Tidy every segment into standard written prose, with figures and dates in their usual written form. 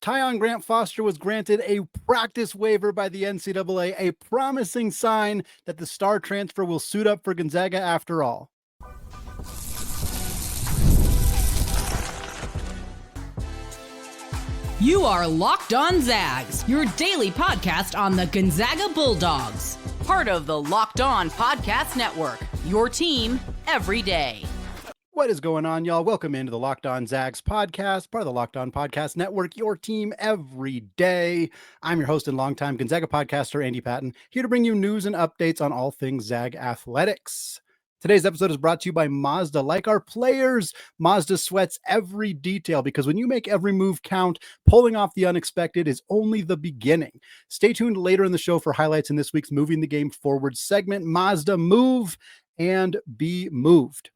Tyon Grant-Foster was granted a practice waiver by the NCAA, a promising sign that the star transfer will suit up for Gonzaga after all. You are Locked On Zags, your daily podcast on the Gonzaga Bulldogs. Part of the Locked On Podcast Network, your team every day. What is going on, y'all? Welcome into the Locked On Zags podcast, part of the Locked On Podcast Network, your team every day. I'm your host and longtime Gonzaga podcaster, Andy Patton, here to bring you news and updates on all things Zag athletics. Today's episode is brought to you by Mazda. Like our players, Mazda sweats every detail because when you make every move count, pulling off the unexpected is only the beginning. Stay tuned later in the show for highlights in this week's Moving the Game Forward segment. Mazda, move and be moved.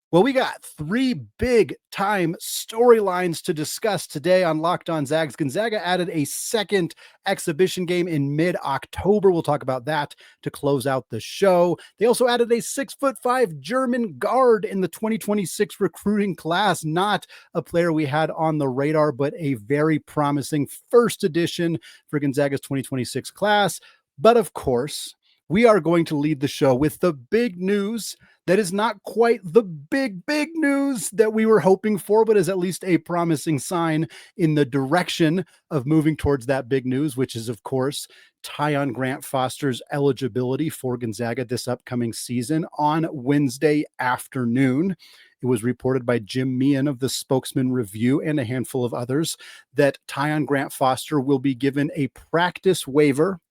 Well, we got three big time storylines to discuss today on Locked On Zags. Gonzaga added a second exhibition game in mid-October. We'll talk about that to close out the show. They also added a 6'5" German guard in the 2026 recruiting class. Not a player we had on the radar, but a very promising first addition for Gonzaga's 2026 class. But of course, we are going to lead the show with the big news that is not quite the big news that we were hoping for, but is at least a promising sign in the direction of moving towards that big news, which is, of course, Tyon Grant-Foster's eligibility for Gonzaga this upcoming season on Wednesday afternoon. It was reported by Jim Meehan of the Spokesman Review and a handful of others that Tyon Grant-Foster will be given a practice waiver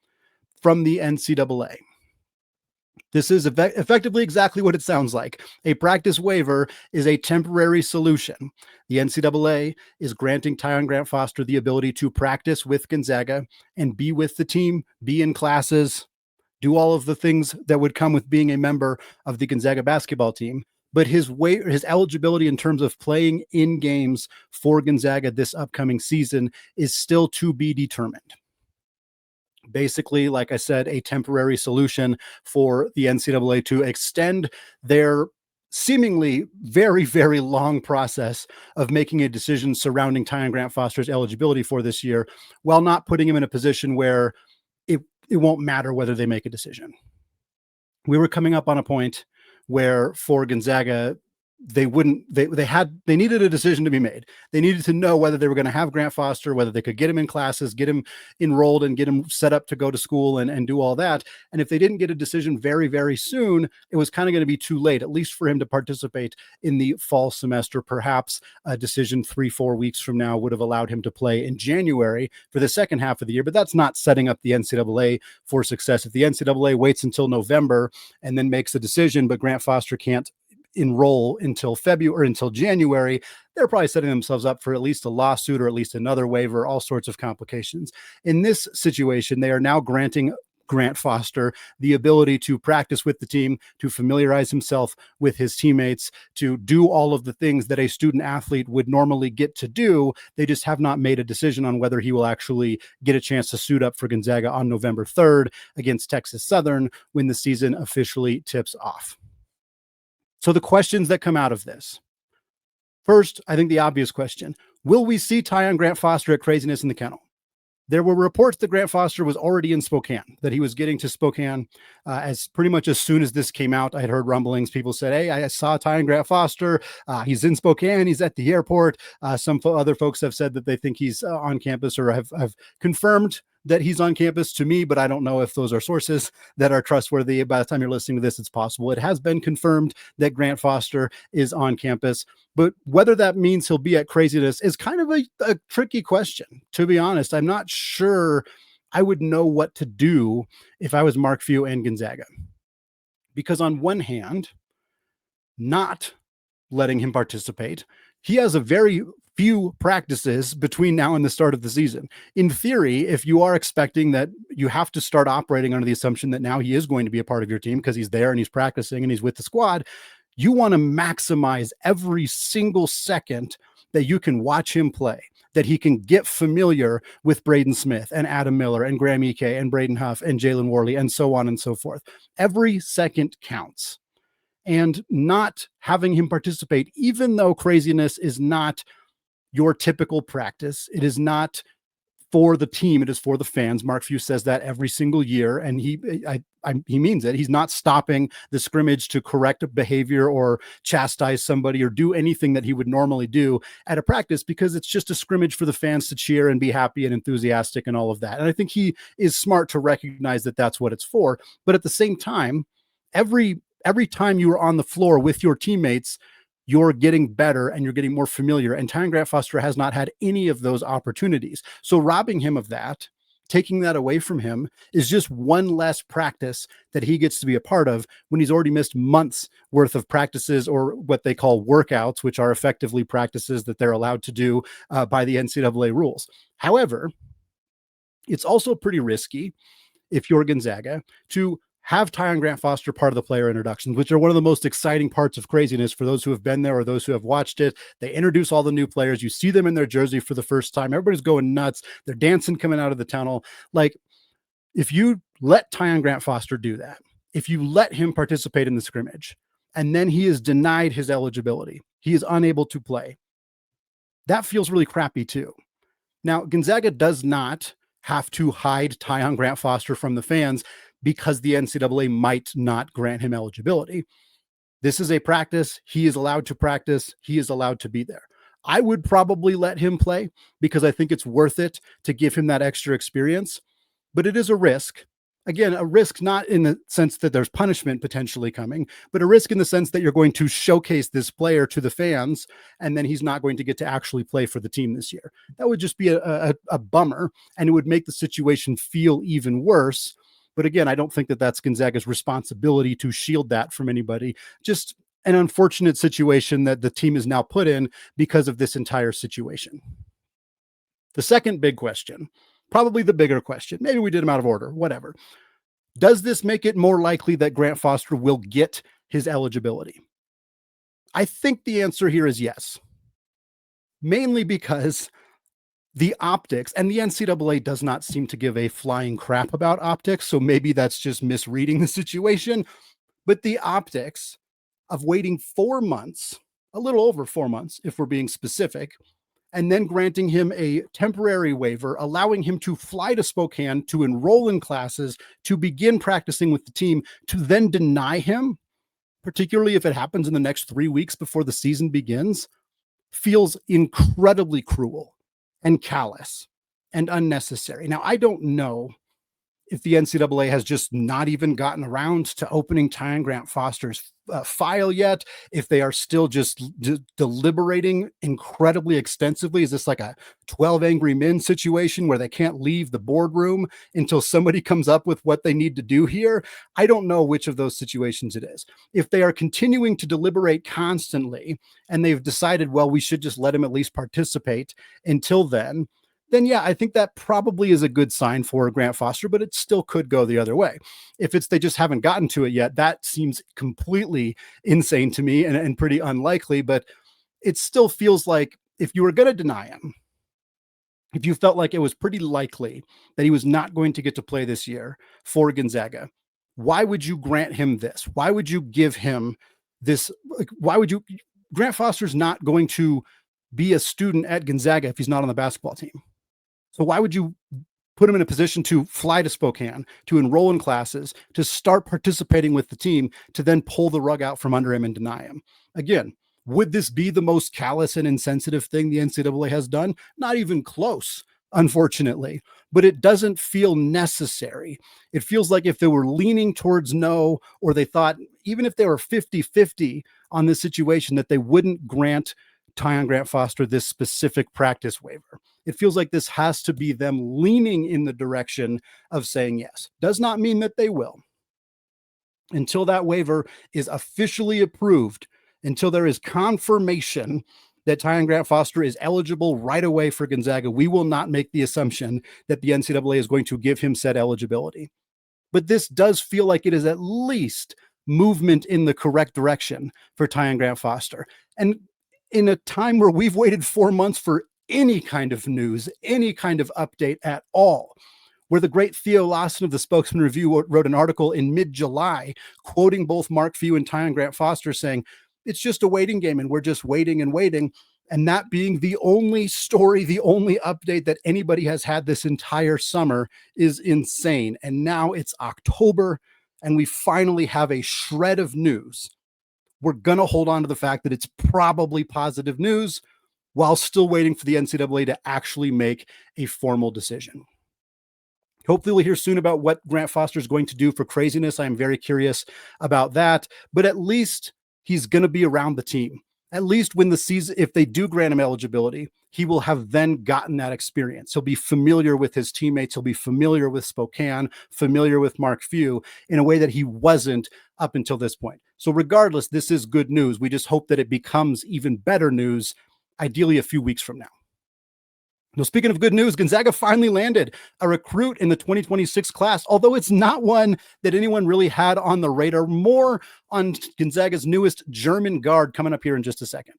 from the NCAA. This is effectively exactly what it sounds like. A practice waiver is a temporary solution. The NCAA is granting Tyon Grant-Foster the ability to practice with Gonzaga and be with the team, be in classes, do all of the things that would come with being a member of the Gonzaga basketball team. But his eligibility in terms of playing in games for Gonzaga this upcoming season is still to be determined. Basically, like I said, a temporary solution for the NCAA to extend their seemingly very, very long process of making a decision surrounding Tyon Grant-Foster's eligibility for this year, while not putting him in a position where it won't matter whether they make a decision. We were coming up on a point where for Gonzaga, they needed a decision to be made. They needed to know whether they were going to have Grant-Foster, whether they could get him in classes, get him enrolled and get him set up to go to school and do all that. And if they didn't get a decision very, very soon, it was kind of going to be too late, at least for him to participate in the fall semester. Perhaps a decision 3-4 weeks from now would have allowed him to play in January for the second half of the year, but that's not setting up the NCAA for success. If the NCAA waits until November and then makes a decision, but Grant-Foster can't enroll until February or until January, they're probably setting themselves up for at least a lawsuit or at least another waiver, all sorts of complications. In this situation, they are now granting Grant-Foster the ability to practice with the team, to familiarize himself with his teammates, to do all of the things that a student athlete would normally get to do. They just have not made a decision on whether he will actually get a chance to suit up for Gonzaga on November 3rd against Texas Southern when the season officially tips off. So the questions that come out of this. First, I think the obvious question, will we see Tyon Grant-Foster at Craziness in the Kennel? There were reports that Grant-Foster was already in Spokane, that he was getting to Spokane as pretty much as soon as this came out. I had heard rumblings. People said, hey, I saw Tyon Grant-Foster. He's in Spokane. He's at the airport. Some other folks have said that they think he's on campus or have confirmed that he's on campus to me, but I don't know if those are sources that are trustworthy. By the time you're listening to this, it's possible. It has been confirmed that Grant-Foster is on campus, but whether that means he'll be at Craziness is kind of a tricky question. To be honest, I'm not sure I would know what to do if I was Mark Few and Gonzaga. Because on one hand, not letting him participate, he has a very few practices between now and the start of the season. In theory, if you are expecting that you have to start operating under the assumption that now he is going to be a part of your team because he's there and he's practicing and he's with the squad, you want to maximize every single second that you can watch him play, that he can get familiar with Braden Smith and Adam Miller and Graham Ike and Braden Huff and Jalen Worley and so on and so forth. Every second counts. And not having him participate, even though Craziness is not your typical practice. It is not for the team, it is for the fans. Mark Few says that every single year, and he means it. He's not stopping the scrimmage to correct a behavior or chastise somebody or do anything that he would normally do at a practice, because it's just a scrimmage for the fans to cheer and be happy and enthusiastic and all of that. And I think he is smart to recognize that that's what it's for. But at the same time, every time you are on the floor with your teammates, you're getting better and you're getting more familiar. And Tyon Grant-Foster has not had any of those opportunities. So robbing him of that, taking that away from him, is just one less practice that he gets to be a part of when he's already missed months worth of practices, or what they call workouts, which are effectively practices that they're allowed to do by the NCAA rules. However, it's also pretty risky if you're Gonzaga to have Tyon Grant-Foster part of the player introductions, which are one of the most exciting parts of craziness for those who have been there or those who have watched it. They introduce all the new players. You see them in their jersey for the first time. Everybody's going nuts. They're dancing coming out of the tunnel. Like, if you let Tyon Grant-Foster do that, if you let him participate in the scrimmage, and then he is denied his eligibility, he is unable to play, that feels really crappy too. Now, Gonzaga does not have to hide Tyon Grant-Foster from the fans because the NCAA might not grant him eligibility. This is a practice. He is allowed to practice. He is allowed to be there. I would probably let him play because I think it's worth it to give him that extra experience, but it is a risk. Again, a risk not in the sense that there's punishment potentially coming, but a risk in the sense that you're going to showcase this player to the fans, and then he's not going to get to actually play for the team this year. That would just be a bummer, and it would make the situation feel even worse. But again, I don't think that that's Gonzaga's responsibility to shield that from anybody. Just an unfortunate situation that the team is now put in because of this entire situation. The second big question, probably the bigger question, maybe we did them out of order, whatever. Does this make it more likely that Grant-Foster will get his eligibility? I think the answer here is yes. Mainly because the optics, and the NCAA does not seem to give a flying crap about optics, so maybe that's just misreading the situation, but the optics of waiting 4 months, a little over 4 months, if we're being specific, and then granting him a temporary waiver, allowing him to fly to Spokane to enroll in classes, to begin practicing with the team, to then deny him, particularly if it happens in the next 3 weeks before the season begins, feels incredibly cruel and callous and unnecessary. Now, I don't know if the NCAA has just not even gotten around to opening Tyon Grant-Foster's file yet, if they are still just deliberating incredibly extensively. Is this like a 12 Angry Men situation where they can't leave the boardroom until somebody comes up with what they need to do here? I don't know which of those situations it is. If they are continuing to deliberate constantly and they've decided, well, we should just let him at least participate until then yeah, I think that probably is a good sign for Grant-Foster, but it still could go the other way. If it's they just haven't gotten to it yet, that seems completely insane to me and pretty unlikely, but it still feels like if you were going to deny him, if you felt like it was pretty likely that he was not going to get to play this year for Gonzaga, why would you grant him this? Why would you give him this? Like, why would you? Grant-Foster's not going to be a student at Gonzaga if he's not on the basketball team. So why would you put him in a position to fly to Spokane, to enroll in classes, to start participating with the team, to then pull the rug out from under him and deny him? Again, would this be the most callous and insensitive thing the NCAA has done? Not even close, unfortunately, but it doesn't feel necessary. It feels like if they were leaning towards no, or they thought, even if they were 50-50 on this situation, that they wouldn't grant Tyon Grant-Foster this specific practice waiver. It feels like this has to be them leaning in the direction of saying yes. Does not mean that they will. Until that waiver is officially approved, until there is confirmation that Tyon Grant-Foster is eligible right away for Gonzaga, we will not make the assumption that the NCAA is going to give him said eligibility. But this does feel like it is at least movement in the correct direction for Tyon Grant-Foster. And in a time where we've waited 4 months for any kind of news, any kind of update at all, where the great Theo Lawson of the Spokesman Review wrote an article in mid-July quoting both Mark Few and Tyon Grant-Foster saying, it's just a waiting game and we're just waiting and waiting. And that being the only story, the only update that anybody has had this entire summer is insane. And now it's October and we finally have a shred of news. We're going to hold on to the fact that it's probably positive news while still waiting for the NCAA to actually make a formal decision. Hopefully we'll hear soon about what Grant-Foster is going to do for craziness. I'm very curious about that, but at least he's going to be around the team. At least when the season, if they do grant him eligibility, he will have then gotten that experience. He'll be familiar with his teammates. He'll be familiar with Spokane, familiar with Mark Few in a way that he wasn't up until this point. So regardless, this is good news. We just hope that it becomes even better news, ideally a few weeks from now. Now, speaking of good news, Gonzaga finally landed a recruit in the 2026 class, although it's not one that anyone really had on the radar. More on Gonzaga's newest German guard coming up here in just a second.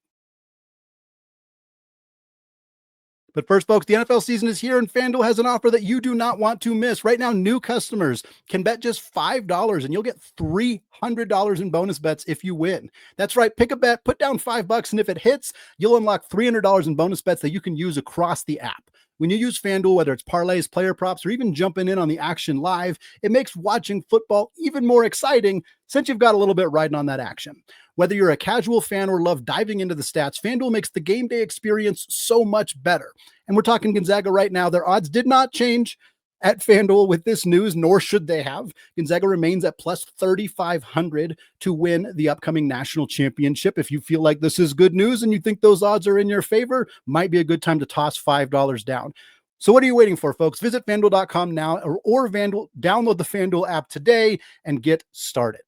But first, folks, the NFL season is here, and FanDuel has an offer that you do not want to miss. Right now, new customers can bet just $5, and you'll get $300 in bonus bets if you win. That's right. Pick a bet, put down $5, and if it hits, you'll unlock $300 in bonus bets that you can use across the app. When you use FanDuel, whether it's parlays, player props, or even jumping in on the action live, it makes watching football even more exciting since you've got a little bit riding on that action. Whether you're a casual fan or love diving into the stats, FanDuel makes the game day experience so much better. And we're talking Gonzaga right now. Their odds did not change at FanDuel with this news, nor should they have. Gonzaga remains at plus 3,500 to win the upcoming national championship. If you feel like this is good news and you think those odds are in your favor, might be a good time to toss $5 down. So what are you waiting for, folks? Visit FanDuel.com now or download the FanDuel app today and get started.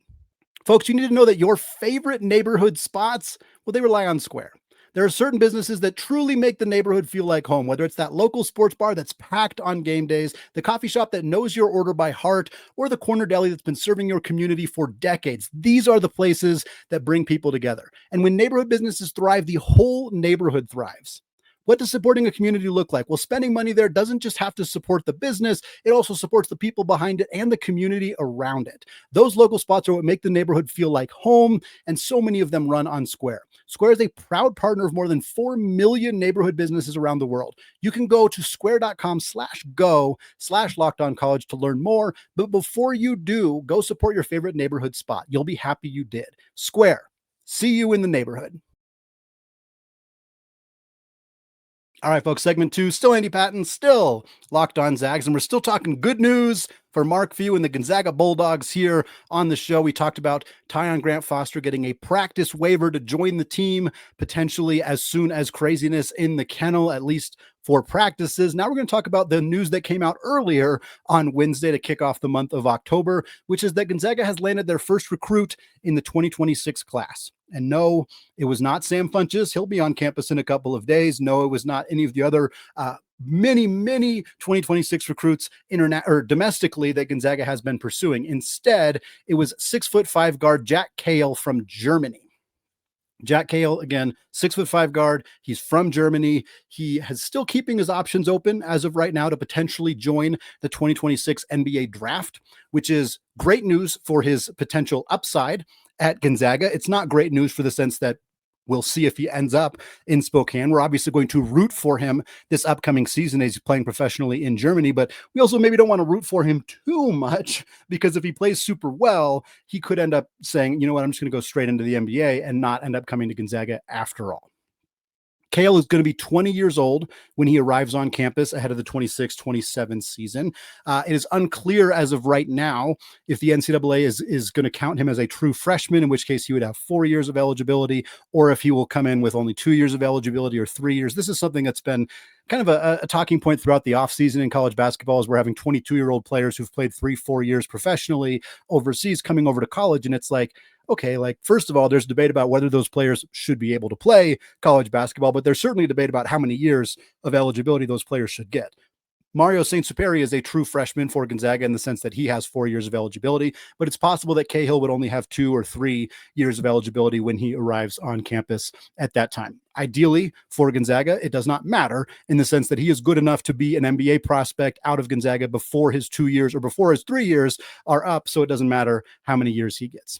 Folks, you need to know that your favorite neighborhood spots, well, they rely on Square. There are certain businesses that truly make the neighborhood feel like home, whether it's that local sports bar that's packed on game days, the coffee shop that knows your order by heart, or the corner deli that's been serving your community for decades. These are the places that bring people together. And when neighborhood businesses thrive, the whole neighborhood thrives. What does supporting a community look like? Well, spending money there doesn't just have to support the business. It also supports the people behind it and the community around it. Those local spots are what make the neighborhood feel like home, and so many of them run on Square. Square is a proud partner of more than 4 million neighborhood businesses around the world. You can go to square.com/go/lockedoncollege to learn more. But before you do, go support your favorite neighborhood spot. You'll be happy you did. Square. See you in the neighborhood. All right, folks, segment 2, still Andy Patton, still Locked On Zags, and we're still talking good news for Mark Few and the Gonzaga Bulldogs here on the show. We talked about Tyon Grant-Foster getting a practice waiver to join the team, potentially as soon as craziness in the kennel, at least for practices. Now we're going to talk about the news that came out earlier on Wednesday to kick off the month of October, which is that Gonzaga has landed their first recruit in the 2026 class. And no, it was not Sam Funches. He'll be on campus in a couple of days. No, it was not any of the other many 2026 recruits domestically that Gonzaga has been pursuing. Instead, it was 6'5" guard Jack Kayil from Germany. Jack Kayil, again, 6'5" guard. He's from Germany. He is still keeping his options open as of right now to potentially join the 2026 NBA draft, which is great news for his potential upside at Gonzaga. It's not great news for the sense that we'll see if he ends up in Spokane. We're obviously going to root for him this upcoming season as he's playing professionally in Germany, but we also maybe don't want to root for him too much, because if he plays super well, he could end up saying, you know what, I'm just going to go straight into the NBA and not end up coming to Gonzaga after all. Kayil is going to be 20 years old when he arrives on campus ahead of the 26-27 season. It is unclear as of right now if the NCAA is going to count him as a true freshman, in which case he would have 4 years of eligibility, or if he will come in with only 2 years of eligibility or 3 years. This is something that's been kind of a talking point throughout the offseason in college basketball, as we're having 22-year-old players who've played 3-4 years professionally overseas coming over to college. And it's like, okay, like, first of all, there's debate about whether those players should be able to play college basketball, but there's certainly a debate about how many years of eligibility those players should get. Mario Saint-Superi is a true freshman for Gonzaga in the sense that he has 4 years of eligibility, but it's possible that Kayil would only have 2 or 3 years of eligibility when he arrives on campus at that time. Ideally, for Gonzaga, it does not matter in the sense that he is good enough to be an NBA prospect out of Gonzaga before his 2 years or before his 3 years are up, so it doesn't matter how many years he gets.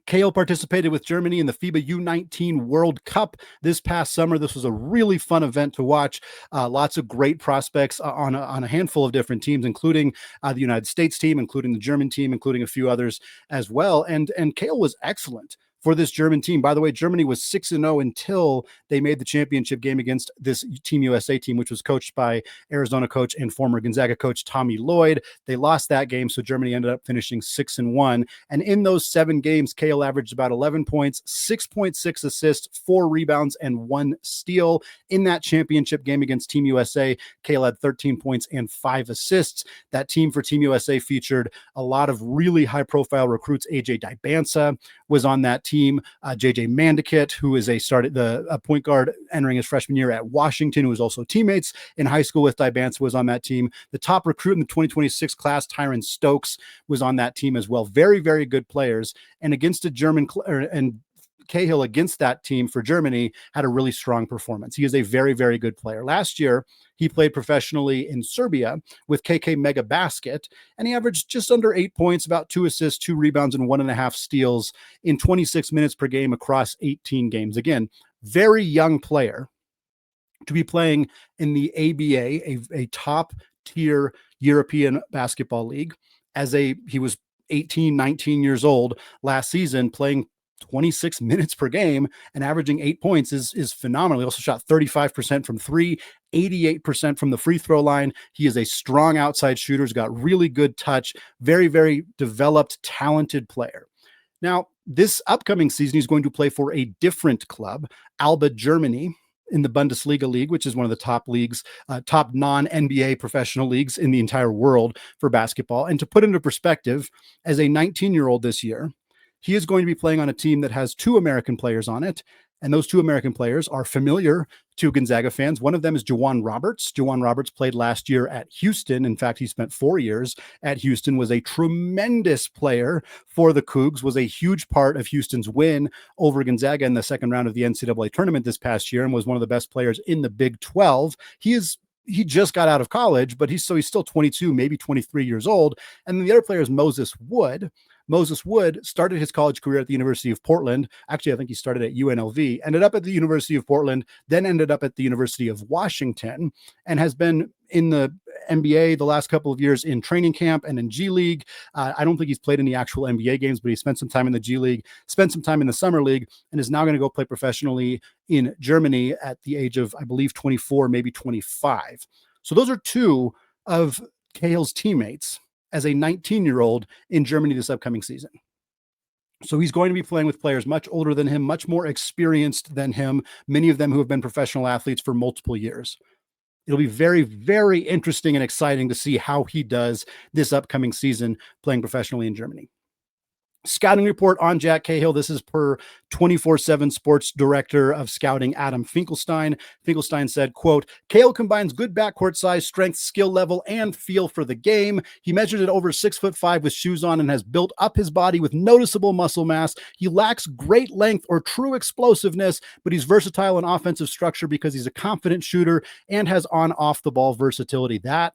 Kayil participated with Germany in the FIBA U19 World Cup this past summer. This was a really fun event to watch. Lots of great prospects on a handful of different teams, including the United States team, including the German team, including a few others as well. And Kayil was excellent for this German team. By the way, Germany was 6-0 until they made the championship game against this Team USA team, which was coached by Arizona coach and former Gonzaga coach Tommy Lloyd. They lost that game, so Germany ended up finishing 6-1. And in those 7 games, Kayil averaged about 11 points, 6.6 assists, 4 rebounds, and 1 steal. In that championship game against Team USA, Kayil had 13 points and 5 assists. That team for Team USA featured a lot of really high-profile recruits. AJ Dibansa was on that team. JJ Mandikit, who is a point guard entering his freshman year at Washington, who was also teammates in high school with Dibansa, was on that team. The top recruit in the 2026 class, Tyron Stokes, was on that team as well. Very, very good players. And against a and Kayil against that team for Germany had a really strong performance. He is a very, very good player. Last year, he played professionally in Serbia with KK Mega Basket, and he averaged just under 8 points, about 2 assists, 2 rebounds, and 1.5 steals in 26 minutes per game across 18 games. Again, very young player to be playing in the ABA, a top tier European basketball league. He was 18, 19 years old last season, playing 26 minutes per game and averaging 8 points is phenomenal. He also shot 35% from 3, 88% from the free throw line. He is a strong outside shooter. He's got really good touch, very, very developed, talented player. Now, this upcoming season, he's going to play for a different club, Alba Germany, in the Bundesliga league, which is one of the top leagues, top non-NBA professional leagues in the entire world for basketball. And to put into perspective, as a 19-year-old this year, he is going to be playing on a team that has 2 American players on it. And those 2 American players are familiar to Gonzaga fans. One of them is Juwan Roberts. Juwan Roberts played last year at Houston. In fact, he spent 4 years at Houston, was a tremendous player for the Cougs, was a huge part of Houston's win over Gonzaga in the second round of the NCAA tournament this past year, and was one of the best players in the Big 12. He just got out of college, but he's still 22, maybe 23 years old. And then the other player is Moses Wood. Moses Wood started his college career at the University of Portland. Actually, I think he started at UNLV, ended up at the University of Portland, then ended up at the University of Washington, and has been in the NBA the last couple of years in training camp and in G League. I don't think he's played any actual NBA games, but he spent some time in the G League, spent some time in the Summer League, and is now going to go play professionally in Germany at the age of, I believe, 24, maybe 25. So those are 2 of Kayil's teammates as a 19-year-old in Germany this upcoming season. So he's going to be playing with players much older than him, much more experienced than him, many of them who have been professional athletes for multiple years. It'll be very, very interesting and exciting to see how he does this upcoming season playing professionally in Germany. Scouting report on Jack Kayil. This is per 24/7 Sports Director of Scouting Adam Finkelstein. Finkelstein said, quote, Kayil combines good backcourt size, strength, skill level, and feel for the game. He measured at over 6'5" with shoes on and has built up his body with noticeable muscle mass. He lacks great length or true explosiveness, but he's versatile in offensive structure because he's a confident shooter and has on-off the ball versatility. That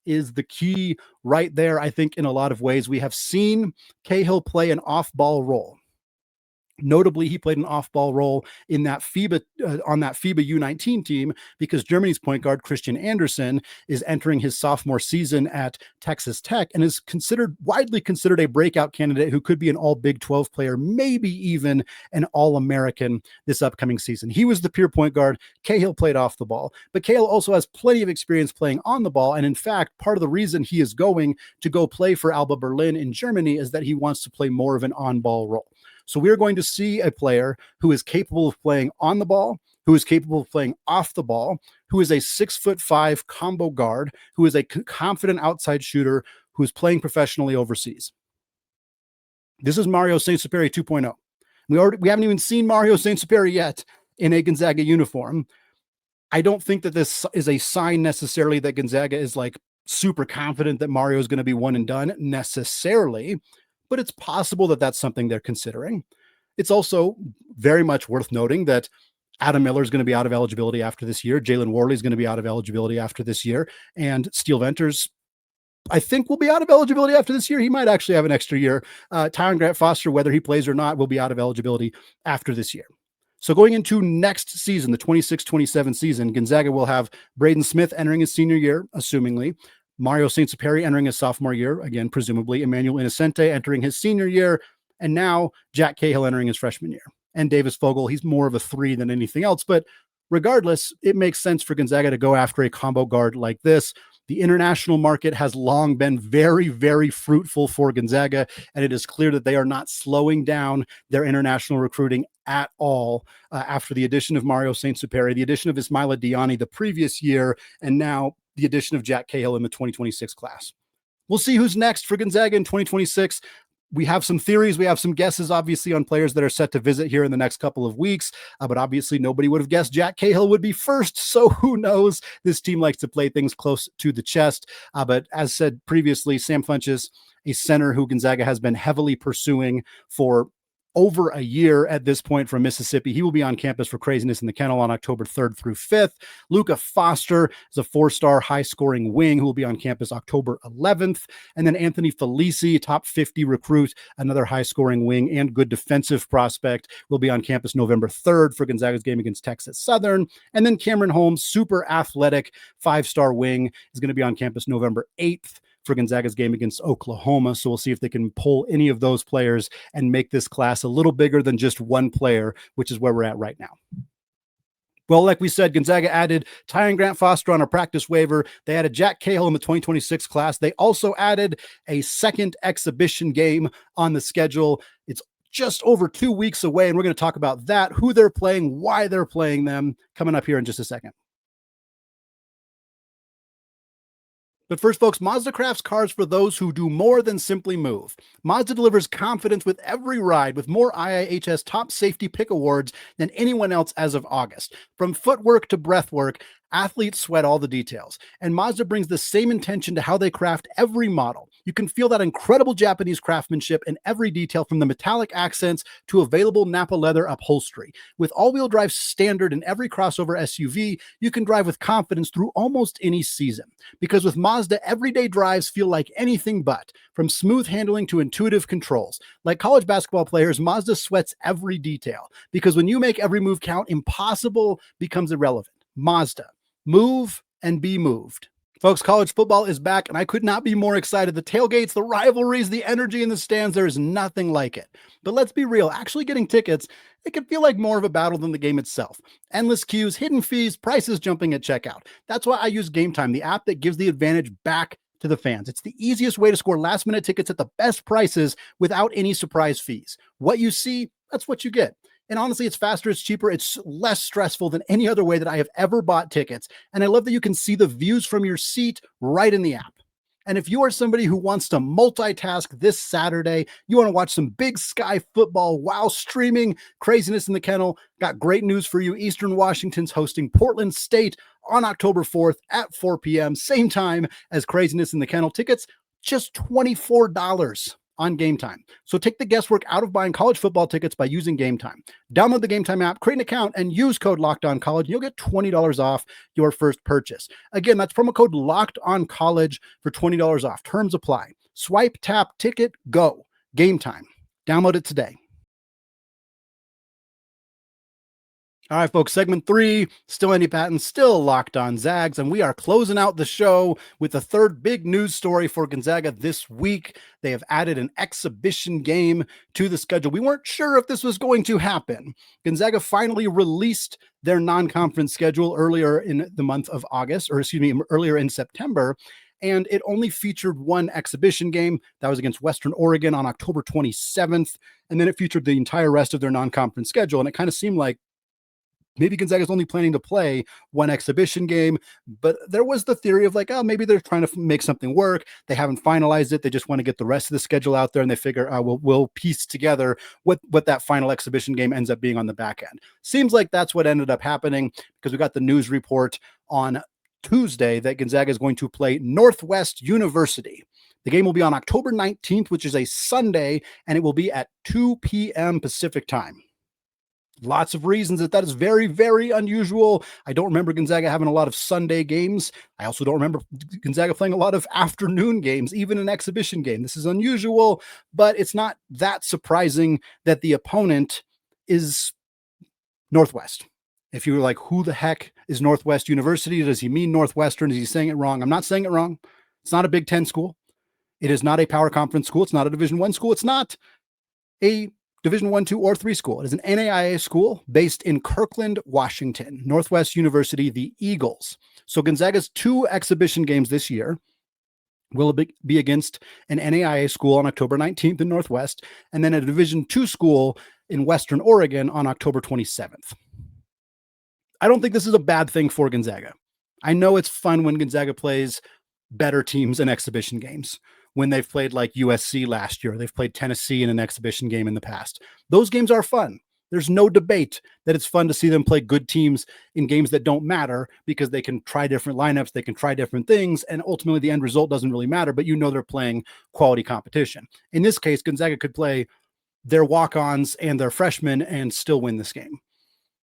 is the key right there. I think in a lot of ways we have seen Kayil play an off-ball role. Notably, he played an off-ball role in that FIBA on that FIBA U19 team because Germany's point guard Christian Andersen is entering his sophomore season at Texas Tech and is widely considered a breakout candidate who could be an all Big 12 player, maybe even an All-American this upcoming season. He was the pure point guard. Kayil played off the ball, but Kayil also has plenty of experience playing on the ball. And in fact, part of the reason he is going to go play for Alba Berlin in Germany is that he wants to play more of an on-ball role. So we're going to see a player who is capable of playing on the ball, who is capable of playing off the ball, who is a 6'5" combo guard, who is a confident outside shooter, who is playing professionally overseas. This is Mario Saint-Superi 2.0. We haven't even seen Mario Saint-Superi yet in a Gonzaga uniform. I don't think that this is a sign necessarily that Gonzaga is like super confident that Mario is going to be one and done necessarily, but it's possible that that's something they're considering. It's also very much worth noting that Adam Miller is going to be out of eligibility after this year. Jalen Warley is going to be out of eligibility after this year. And Steele Venters I think will be out of eligibility after this year. He might actually have an extra year. Tyon Grant-Foster, whether he plays or not, will be out of eligibility after this year. So going into next season, the 26-27 season, Gonzaga will have Braden Smith entering his senior year, assumingly. Mario St-Superi entering his sophomore year, again, presumably. Emmanuel Innocente entering his senior year. And now Jack Kayil entering his freshman year. And Davis Vogel, he's more of a 3 than anything else. But regardless, it makes sense for Gonzaga to go after a combo guard like this. The international market has long been very, very fruitful for Gonzaga, and it is clear that they are not slowing down their international recruiting at all after the addition of Mario St-Superi, the addition of Ismaila Diani the previous year, and now the addition of Jack Kayil in the 2026 class. We'll see who's next for Gonzaga in 2026. We have some theories. We have some guesses, obviously, on players that are set to visit here in the next couple of weeks. But obviously, nobody would have guessed Jack Kayil would be first. So who knows? This team likes to play things close to the chest. But as said previously, Sam Funchess, a center who Gonzaga has been heavily pursuing for over a year at this point from Mississippi. He will be on campus for Craziness in the Kennel on October 3rd through 5th. Luca Foster is a 4-star high-scoring wing who will be on campus October 11th. And then Anthony Felici, top 50 recruit, another high-scoring wing and good defensive prospect, will be on campus November 3rd for Gonzaga's game against Texas Southern. And then Cameron Holmes, super athletic 5-star wing, is going to be on campus November 8th for Gonzaga's game against Oklahoma. So we'll see if they can pull any of those players and make this class a little bigger than just one player, which is where we're at right now. Well, like we said, Gonzaga added Tyon Grant-Foster on a practice waiver. They added Jack Kayil in the 2026 class. They also added a second exhibition game on the schedule. It's just over 2 weeks away, and we're going to talk about that, who they're playing, why they're playing them, coming up here in just a second. But first, folks, Mazda crafts cars for those who do more than simply move. Mazda delivers confidence with every ride, with more IIHS top safety pick awards than anyone else as of August. From footwork to breathwork, athletes sweat all the details. And Mazda brings the same intention to how they craft every model. You can feel that incredible Japanese craftsmanship in every detail, from the metallic accents to available Nappa leather upholstery. With all-wheel drive standard in every crossover SUV, you can drive with confidence through almost any season. Because with Mazda, everyday drives feel like anything but, from smooth handling to intuitive controls. Like college basketball players, Mazda sweats every detail. Because when you make every move count, impossible becomes irrelevant. Mazda. Move and be moved. Folks, college football is back, and I could not be more excited. The tailgates, the rivalries, the energy in the stands, there is nothing like it. But let's be real, actually getting tickets, it can feel like more of a battle than the game itself. Endless queues, hidden fees, prices jumping at checkout. That's why I use Gametime, the app that gives the advantage back to the fans. It's the easiest way to score last-minute tickets at the best prices without any surprise fees. What you see, that's what you get. And honestly, it's faster, it's cheaper, it's less stressful than any other way that I have ever bought tickets. And I love that you can see the views from your seat right in the app. And if you are somebody who wants to multitask this Saturday, you want to watch some Big Sky football while streaming Craziness in the Kennel, got great news for you. Eastern Washington's hosting Portland State on October 4th at 4 p.m., same time as Craziness in the Kennel. Tickets, just $24 on Gametime. So take the guesswork out of buying college football tickets by using Gametime. Download the Gametime app, create an account, and use code LOCKEDONCollege. You'll get $20 off your first purchase. Again, that's promo code LOCKEDONCollege for $20 off. Terms apply. Swipe, tap, ticket, go. Gametime. Download it today. All right, folks, segment 3, still Andy Patton, still Locked On Zags, and we are closing out the show with the third big news story for Gonzaga this week. They have added an exhibition game to the schedule. We weren't sure if this was going to happen. Gonzaga finally released their non-conference schedule earlier in the month of August, earlier in September, and it only featured one exhibition game. That was against Western Oregon on October 27th, and then it featured the entire rest of their non-conference schedule, and it kind of seemed like maybe Gonzaga's only planning to play one exhibition game, but there was the theory of like, oh, maybe they're trying to make something work. They haven't finalized it. They just want to get the rest of the schedule out there, and they figure we'll piece together what that final exhibition game ends up being on the back end. Seems like that's what ended up happening, because we got the news report on Tuesday that Gonzaga is going to play Northwest University. The game will be on October 19th, which is a Sunday, and it will be at 2 p.m. Pacific time. Lots of reasons that is very, very unusual. I don't remember Gonzaga having a lot of Sunday games. I also don't remember Gonzaga playing a lot of afternoon games, even an exhibition game. This is unusual, but it's not that surprising that the opponent is Northwest. If you were like, who the heck is Northwest University? Does he mean Northwestern? Is he saying it wrong? I'm not saying it wrong. It's not a Big Ten school. It is not a power conference school. It's not a Division I school. It's not a Division I, II, or III school. It is an NAIA school based in Kirkland, Washington. Northwest University, the Eagles. So Gonzaga's 2 exhibition games this year will be against an NAIA school on October 19th in Northwest, and then a Division II school in Western Oregon on October 27th. I don't think this is a bad thing for Gonzaga. I know it's fun when Gonzaga plays better teams in exhibition games. When they've played like USC last year, they've played Tennessee in an exhibition game in the past. Those games are fun. There's no debate that it's fun to see them play good teams in games that don't matter because they can try different lineups, they can try different things, and ultimately the end result doesn't really matter, but you know they're playing quality competition. In this case, Gonzaga could play their walk-ons and their freshmen and still win this game.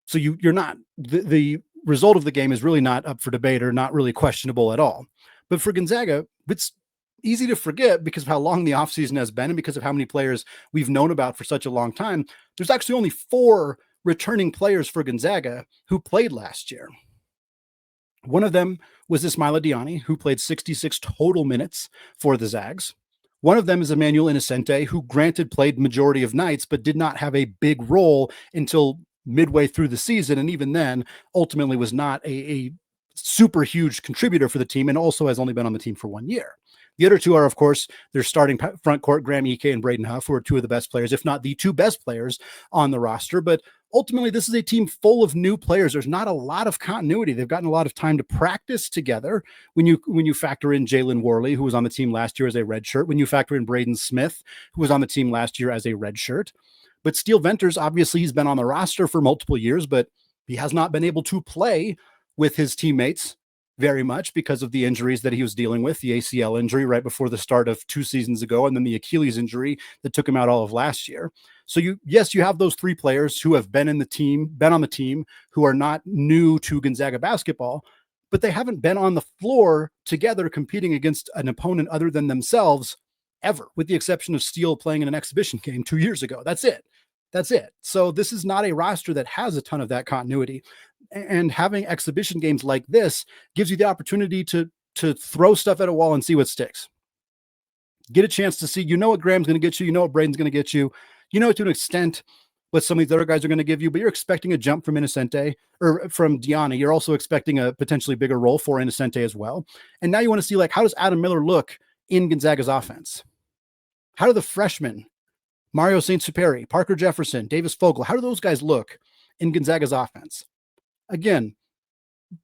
So you're not, the result of the game is really not up for debate or not really questionable at all. But for Gonzaga, it's easy to forget because of how long the offseason has been and because of how many players we've known about for such a long time. There's actually only 4 returning players for Gonzaga who played last year. One of them was Ismaila Diani, who played 66 total minutes for the Zags. One of them is Emmanuel Innocente, who granted played majority of nights, but did not have a big role until midway through the season. And even then ultimately was not a super huge contributor for the team and also has only been on the team for 1 year. The other 2 are, of course, their starting front court, Graham Ike and Braden Huff, who are 2 of the best players, if not the 2 best players on the roster. But ultimately, this is a team full of new players. There's not a lot of continuity. They've gotten a lot of time to practice together. When you factor in Jalen Worley, who was on the team last year as a redshirt, when you factor in Braden Smith, who was on the team last year as a redshirt. But Steele Venters, obviously, he's been on the roster for multiple years, but he has not been able to play with his teammates very much because of the injuries that he was dealing with, the ACL injury right before the start of 2 seasons ago, and then the Achilles injury that took him out all of last year. So you have those 3 players who have been on the team, who are not new to Gonzaga basketball, but they haven't been on the floor together competing against an opponent other than themselves ever, with the exception of Steele playing in an exhibition game 2 years ago. That's it. So this is not a roster that has a ton of that continuity. And having exhibition games like this gives you the opportunity to throw stuff at a wall and see what sticks. Get a chance to see, what Graham's going to get you, what Braden's going to get you, to an extent what some of these other guys are going to give you, but you're expecting a jump from Innocente or from Diani. You're also expecting a potentially bigger role for Innocente as well. And now you want to see, like, how does Adam Miller look in Gonzaga's offense? How do the freshmen, Mario St-Superi, Parker Jefferson, Davis Fogel, how do those guys look in Gonzaga's offense? Again,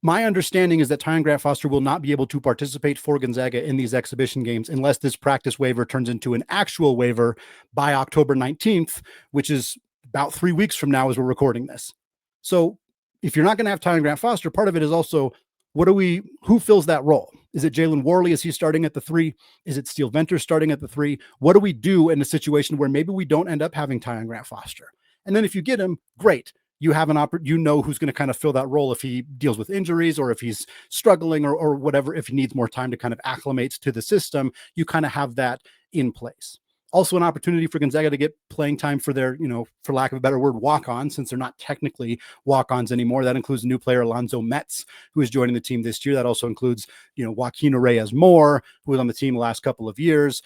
my understanding is that Tyon Grant-Foster will not be able to participate for Gonzaga in these exhibition games unless this practice waiver turns into an actual waiver by October 19th, which is about 3 weeks from now as we're recording this. So if you're not going to have Tyon Grant-Foster, part of it is also, who fills that role? Is it Jalen Worley? Is he starting at the 3? Is it Steele Venters starting at the 3? What do we do in a situation where maybe we don't end up having Tyon Grant-Foster? And then if you get him, great. You have who's going to kind of fill that role if he deals with injuries or if he's struggling or whatever, if he needs more time to kind of acclimate to the system, you kind of have that in place. Also an opportunity for Gonzaga to get playing time for their, for lack of a better word, walk-ons, since they're not technically walk-ons anymore. That includes a new player, Alonzo Metz, who is joining the team this year. That also includes, Joaquin Reyes-Moore, who was on the team the last couple of years,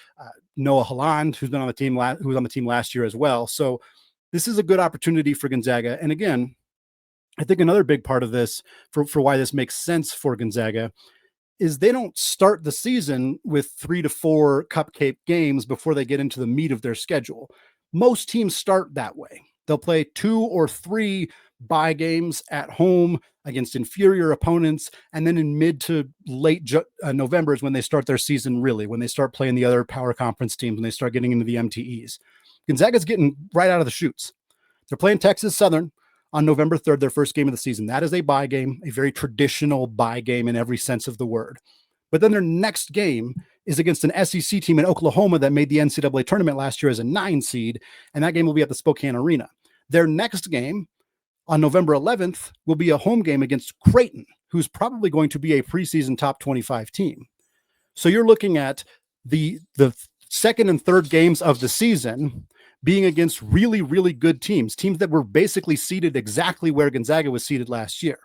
Noah Holland, who was on the team last year as well. So this is a good opportunity for Gonzaga. And again, I think another big part of this for why this makes sense for Gonzaga is they don't start the season with 3 to 4 cupcake games before they get into the meat of their schedule. Most teams start that way. They'll play 2 or 3 bye games at home against inferior opponents. And then in mid to late November is when they start their season, really, when they start playing the other power conference teams, when they start getting into the MTEs. Gonzaga's getting right out of the chutes. They're playing Texas Southern on November 3rd, their first game of the season. That is a bye game, a very traditional bye game in every sense of the word. But then their next game is against an SEC team in Oklahoma that made the NCAA tournament last year as a 9 seed, and that game will be at the Spokane Arena. Their next game On November 11th will be a home game against Creighton, who's probably going to be a preseason top 25 team. So you're looking at the second and third games of the season being against really, really good teams that were basically seated exactly where Gonzaga was seated last year.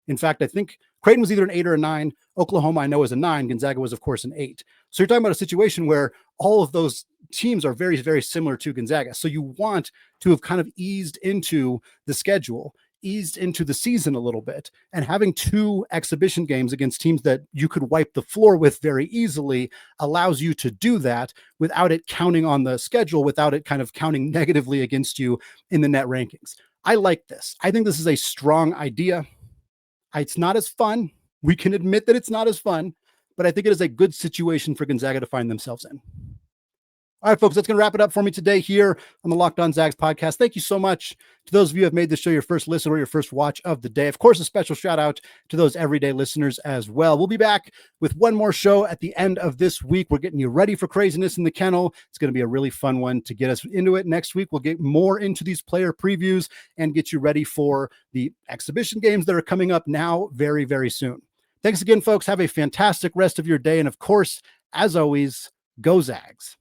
In fact, I think Creighton was either an 8 or a 9. Oklahoma, I know, is a 9. Gonzaga was, of course, an 8. So you're talking about a situation where all of those teams are very, very similar to Gonzaga. So you want to have kind of eased into the schedule, eased into the season a little bit, and having 2 exhibition games against teams that you could wipe the floor with very easily allows you to do that without it counting on the schedule, without it kind of counting negatively against you in the net rankings. I like this. I think this is a strong idea. It's not as fun. We can admit that it's not as fun, but I think it is a good situation for Gonzaga to find themselves in. All right, folks, that's going to wrap it up for me today here on the Locked On Zags podcast. Thank you so much to those of you who have made this show your first listen or your first watch of the day. Of course, a special shout out to those everyday listeners as well. We'll be back with one more show at the end of this week. We're getting you ready for craziness in the kennel. It's going to be a really fun one to get us into it. Next week, we'll get more into these player previews and get you ready for the exhibition games that are coming up now very, very soon. Thanks again, folks. Have a fantastic rest of your day. And of course, as always, go Zags.